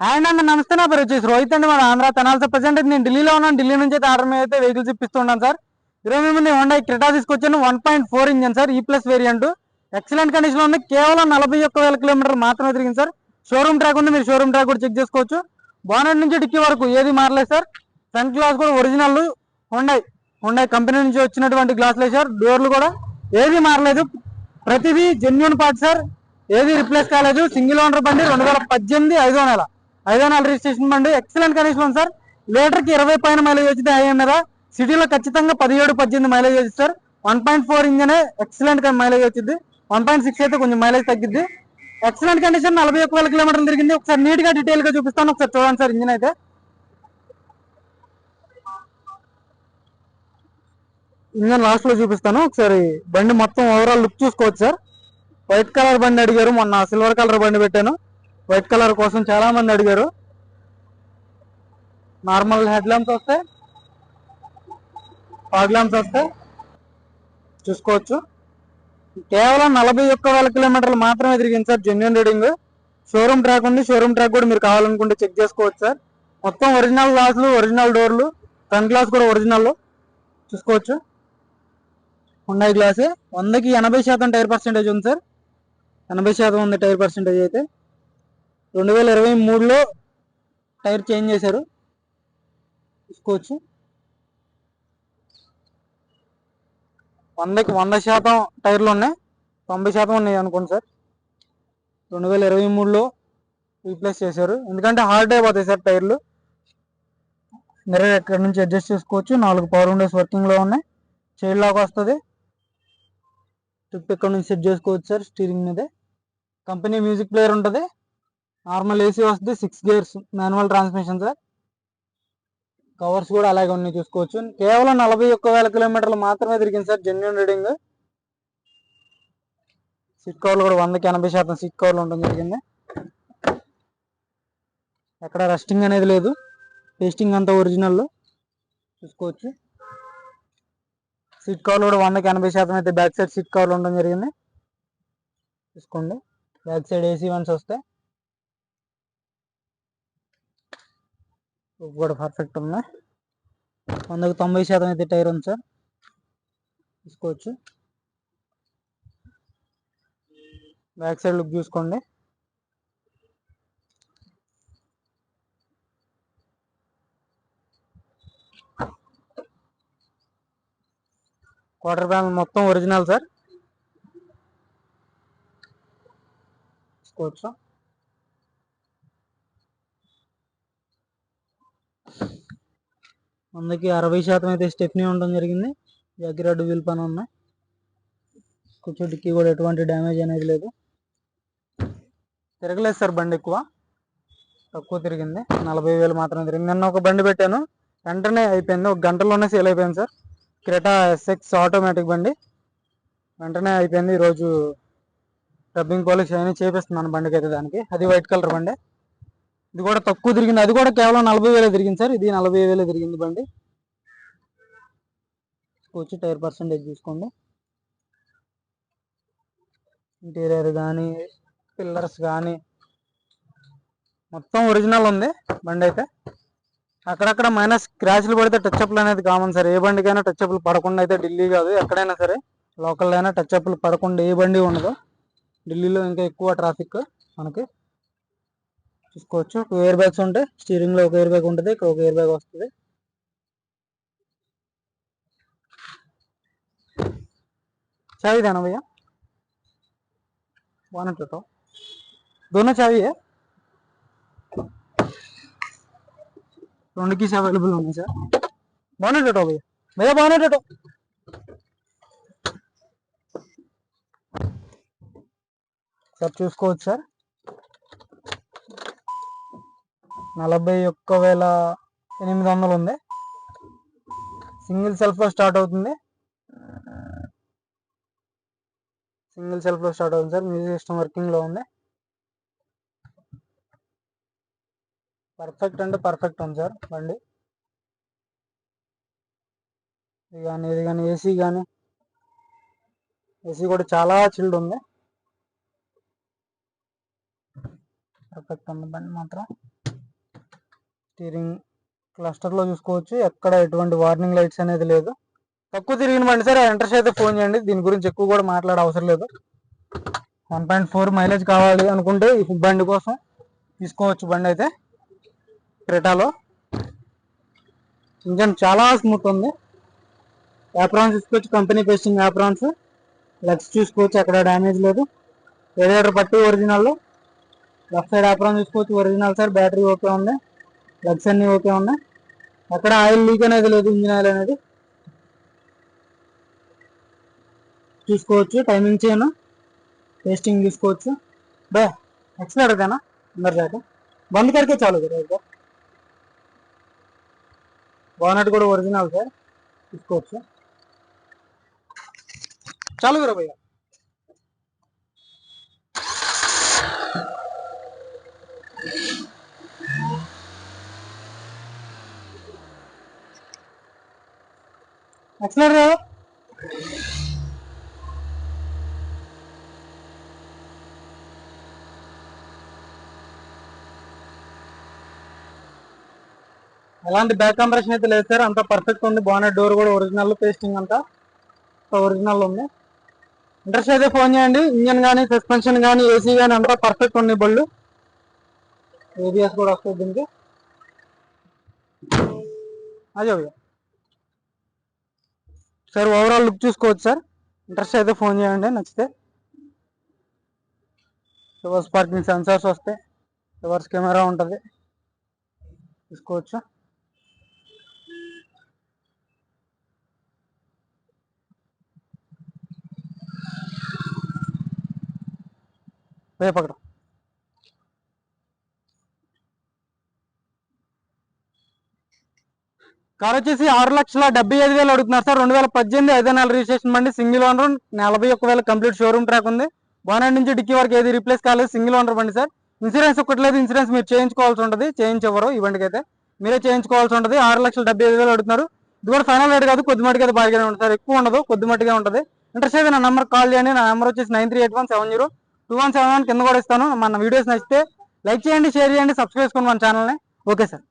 Hi అండి, నమస్తే. నా పేరు వచ్చేసి రోహిత్ అండి, మన ఆంధ్ర తెనాలి. సార్ ప్రజెంట్ అయితే నేను ఢిల్లీలో ఉన్నాను. ఢిల్లీ నుంచి అయితే ఆర్డర్ మీద అయితే వెహికల్స్ ఇప్పిస్తున్నాను సార్. ఈరోజు మేము హోండా క్రెటా తీసుకొచ్చాను. 1.4 ఇంజన్ సార్, ఈ ప్లస్ వేరియంట్. ఎక్సలెంట్ కండిషన్ లో ఉంది. కేవలం 41,000 కిలోమీటర్లు మాత్రమే తిరిగింది సార్. షోరూమ్ ట్రాక్ ఉంది, మీరు షోరూమ్ ట్రాక్ కూడా చెక్ చేసుకోవచ్చు. బానెట్ నుంచి డిక్కీ వరకు ఏది మారలేదు సార్. ఫ్రంట్ గ్లాస్ కూడా ఒరిజినల్ హోండా కంపెనీ నుంచి వచ్చినటువంటి గ్లాసులే సార్. డోర్లు కూడా ఏది మారలేదు, ప్రతిదీ జెన్యున్ పార్ట్ సార్. ఏది రిప్లేస్ కాలేదు. సింగిల్ ఓనర్ బండి, 2018 5వ నెల రిజిస్ట్రేషన్ బండి. ఎక్సలెంట్ కండిషన్ ఉంది సార్. లీటర్ కి 20 పైన మైలేజ్ వచ్చింది హైవే మీద. సిటీలో ఖచ్చితంగా 17-18 మైలేజ్ వచ్చింది సార్. 1.4 ఇంజనే ఎక్సలెంట్ మైలేజ్ వచ్చింది. 1.6 అయితే కొంచెం మైలేజ్ తగ్గిద్ది. ఎక్సలెంట్ కండిషన్, 41,000 కిలోమీటర్లు తిరిగింది. ఒకసారి నీట్ గా డీటెయిల్ గా చూపిస్తాను, ఒకసారి చూడండి సార్. ఇంజిన్ అయితే ఇంజన్ లాస్ట్ లో చూపిస్తాను ఒకసారి. బండి మొత్తం ఓవరాల్ లుక్ చూసుకోవచ్చు సార్. వైట్ కలర్ బండి అడిగారు, మొన్న సిల్వర్ కలర్ బండి పెట్టాను. వైట్ కలర్ కోసం చాలా మంది అడిగారు. నార్మల్ హెడ్ ల్యాంప్స్ వస్తాయి, ఫాగ్ ల్యాంప్స్ వస్తాయి, చూసుకోవచ్చు. కేవలం 41,000 కిలోమీటర్లు మాత్రమే తిరిగింది sir. Genuine reading. Showroom track ఉంది, షోరూమ్ ట్రాక్ కూడా మీరు కావాలనుకుంటే చెక్ చేసుకోవచ్చు సార్. మొత్తం ఒరిజినల్ గ్లాసులు, ఒరిజినల్ డోర్లు, ఫ్రంట్ గ్లాస్ కూడా ఒరిజినల్ చూసుకోవచ్చు. ఉన్నాయి గ్లాసే. 100కి 80% టైర్ పర్సెంటేజ్ ఉంది సార్. 80% ఉంది టైర్ పర్సెంటేజ్ అయితే. 2023లో టైర్ చేంజ్ చేశారు, చూసుకోవచ్చు. 100కి 100% టైర్లు ఉన్నాయి, 90% ఉన్నాయి అనుకోండి సార్. 2023లో రీప్లేస్ చేశారు, ఎందుకంటే హార్డ్ అయిపోతాయి సార్ టైర్లు. మిర్రర్ ఎక్కడి నుంచి అడ్జస్ట్ చేసుకోవచ్చు. 4 పవర్ విండోస్ వర్కింగ్ లో ఉన్నాయి. చైల్డ్ లాక్ వస్తుంది. ట్రిప్ ఎక్కడి నుంచి సెట్ చేసుకోవచ్చు సార్. స్టీరింగ్ మీదే కంపెనీ మ్యూజిక్ ప్లేయర్ ఉంటుంది. నార్మల్ ఏసీ వస్తుంది. 6 gears manual transmission sir. Covers కూడా అలాగే ఉన్నాయి, చూసుకోవచ్చు. కేవలం 41,000 కిలోమీటర్లు మాత్రమే తిరిగింది సార్. Genuine reading. సీట్ కవర్లు కూడా 100కి 80% సీట్ కవర్లు ఉండడం జరిగింది. ఎక్కడ రస్టింగ్ అనేది లేదు. పేస్టింగ్ అంతా ఒరిజినల్, చూసుకోవచ్చు. సీట్ కవర్లు కూడా 100కి 80% అయితే బ్యాక్ సైడ్ సీట్ కవర్లు ఉండడం జరిగింది, చూసుకోండి. బ్యాక్ సైడ్ ఏసీ వన్స్ వస్తాయి, కూడా పర్ఫెక్ట్ ఉన్నాయి. 100కి 90% అయితే టైర్ ఉంది సార్, చూసుకోవచ్చు. బ్యాక్ సైడ్ లుక్ చూసుకోండి. క్వార్టర్ ప్యానల్ మొత్తం ఒరిజినల్ సార్, చూసుకోవచ్చు. అందుకే 60% అయితే స్టెప్నీ ఉండడం జరిగింది. జాగిరాడ్ వీల్ పని ఉన్నాయి. కొంచెం డిక్కీ కూడా ఎటువంటి డ్యామేజ్ అనేది లేదు. తిరగలేదు సార్ బండి, తక్కువ తిరిగింది. 40,000 మాత్రమే తిరిగింది. నిన్న ఒక బండి పెట్టాను, వెంటనే అయిపోయింది. 1 గంటలోనే సేల్ అయిపోయింది సార్. క్రెటా SX ఆటోమేటిక్ బండి, వెంటనే అయిపోయింది. ఈరోజు డబ్బింగ్ పాలిష్ అయినా చేపిస్తున్నాను బండికి అయితే. దానికి అది వైట్ కలర్ బండి. ఇది కూడా తక్కువ తిరిగింది, అది కూడా కేవలం 40,000 తిరిగింది సార్. ఇది 40,000 తిరిగింది బండి. వచ్చి టైర్ పర్సెంటేజ్ చూసుకోండి. ఇంటీరియర్ కానీ, పిల్లర్స్ కానీ మొత్తం ఒరిజినల్ ఉంది బండి అయితే. అక్కడక్కడ మైనస్ క్రాష్లు పడితే టచ్అప్లు అనేది కామన్ సార్. ఏ బండికైనా టచ్అప్లు పడకుండా అయితే ఢిల్లీ కాదు, ఎక్కడైనా సరే లోకల్ అయినా టచ్అప్లు పడకుండా ఏ బండి ఉండదు. ఢిల్లీలో ఇంకా ఎక్కువ ట్రాఫిక్ మనకి, చూసుకోవచ్చు. 2 ఎయిర్ బ్యాగ్స్ ఉంటాయి. స్టీరింగ్ లో 1 ఎయిర్ బ్యాగ్ ఉంటుంది, ఇక్కడ 1 ఎయిర్ బ్యాగ్ వస్తుంది. चाबी देना भैया, बोनट हटाओ, दोनों चाबी है, दोनों की अवेलेबल होंगी सर. बोनट हटाओ भैया, भैया बोनट हटाओ. సార్ చూసుకోవచ్చు సార్. 41,800 ఉంది. సింగిల్ సెల్ఫ్ లో స్టార్ట్ అవుతుంది. సార్. మ్యూజిక్ సిస్టమ్ వర్కింగ్ లో ఉంది. పర్ఫెక్ట్ అంటే పర్ఫెక్ట్ ఉంది సార్ బండి. ఇది కానీ ఏసీ కూడా చాలా చిల్డ్ ఉంది. పర్ఫెక్ట్ ఉంది బండి మాత్రం. స్టీరింగ్ క్లస్టర్లో చూసుకోవచ్చు, ఎక్కడ ఎటువంటి వార్నింగ్ లైట్స్ అనేది లేదు. తక్కువ తిరిగిన బండి సార్. ఇంట్రెస్ట్ అయితే ఫోన్ చేయండి, దీని గురించి ఎక్కువ కూడా మాట్లాడే అవసరం లేదు. 1.4 మైలేజ్ కావాలి అనుకుంటే ఈ బండి కోసం తీసుకోవచ్చు. బండి అయితే క్రెటాలో ఇంజన్ చాలా స్మూత్ ఉంది. యాప్రాన్స్ చూసుకోవచ్చు, కంపెనీ పేస్టింగ్ యాప్రాన్స్. లగ్స్ చూసుకోవచ్చు, ఎక్కడ డ్యామేజ్ లేదు. రేడియేటర్ పట్టి ఒరిజినల్. లెఫ్ట్ సైడ్ యాప్రాన్ చూసుకోవచ్చు, ఒరిజినల్ సార్. బ్యాటరీ ఓకే ఉంది, లగ్స్ అన్ని ఓకే ఉన్నాయి. అక్కడ ఆయిల్ లీక్ అనేది లేదు, ఇంజిన్ ఆయిల్ అనేది చూసుకోవచ్చు. టైమింగ్ చైన్ పేస్టింగ్ చూసుకోవచ్చు. బే एक्सीलेटर देना अंदर जाके बंद करके चालू करो एक बार. बॉनेट కూడా ఒరిజినల్ సార్, చూసుకోవచ్చు. चालू करो भैया. एक्सीलेटर ఎలాంటి బ్యాక్ కంప్రెషన్ అయితే లేదు సార్, అంతా పర్ఫెక్ట్ ఉంది. బానెట్ డోర్ కూడా ఒరిజినల్, పేస్టింగ్ అంతా ఒరిజినల్ ఉంది. ఇంట్రెస్ట్ అయితే ఫోన్ చేయండి. ఇంజన్ కానీ, సస్పెన్షన్ కానీ, ఏసీ కానీ అంతా పర్ఫెక్ట్ ఉంది. బళ్ళు ఏబిఎస్ కూడా వస్తుంది దీనికి. అదే సార్ ఓవరాల్ లుక్ చూసుకోవచ్చు సార్. ఇంట్రెస్ట్ అయితే ఫోన్ చేయండి నచ్చితే. రివర్స్ పార్కింగ్ సెన్సార్స్ వస్తాయి, రివర్స్ కెమెరా ఉంటుంది, చూసుకోవచ్చు. పకడ కార్ వచ్చేసి 6,75,000 అడుగుతున్నారు సార్. 2018 5 నెలల రిజిస్ట్రేషన్ బండి, single owner, 41,000 complete showroom track ఉంది. బానెట్ నుంచి డిక్కీ వరకు ఏది రీప్లేస్ కాలేదు, సింగిల్ ఓనర్ బండి సార్. ఇన్సూరెన్స్ ఒక్కట్లేదు, ఇన్సూరెన్స్ మీరు చేయించుకోవాల్సి ఉంటుంది, చేయించవరు ఈ బండికి అయితే, మీరే చేయించుకోవాల్సి ఉంటుంది. 6,75,000 అడుగుతున్నారు. ఇది కూడా ఫైనల్ రేట్ కాదు, కొద్ది మట్టుగా అయితే బాగా ఉంటుంది సార్, ఎక్కువ ఉండదు, కొద్ది మట్టుగా ఉంటుంది. ఇంట్రెస్ట్ అయితే నా నెంబర్ కాల్ చేయండి. నా నెంబర్ వచ్చేసి 9381702171 కింద కూడా ఇస్తాను. మన వీడియోస్ నచ్చితే లైక్ చేయండి, షేర్ చేయండి, సబ్స్క్రైబ్ చేసుకోండి మన ఛానల్ని. Okay sir.